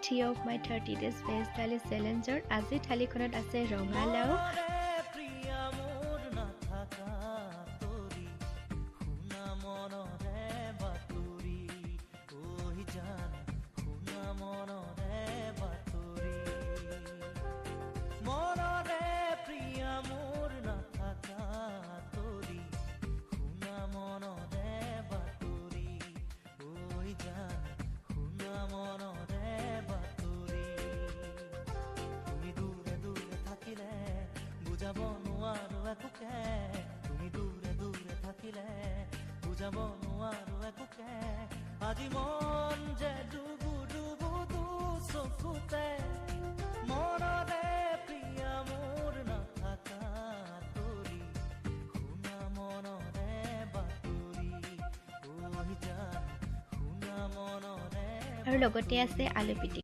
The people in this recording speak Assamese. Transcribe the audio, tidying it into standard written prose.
3 of my 30 days veg thali challenger আজি থালিখনত আছে ৰঙালাও আজি মন যে ডুবু ডুবু দু চকুতে মনৰে প্ৰিয়া মোৰ নাথাকা তৰি শুনা মনৰে বাতৰি ঐ জান শুনা মনৰে আৰু লগতে আছে আলু পিটিকা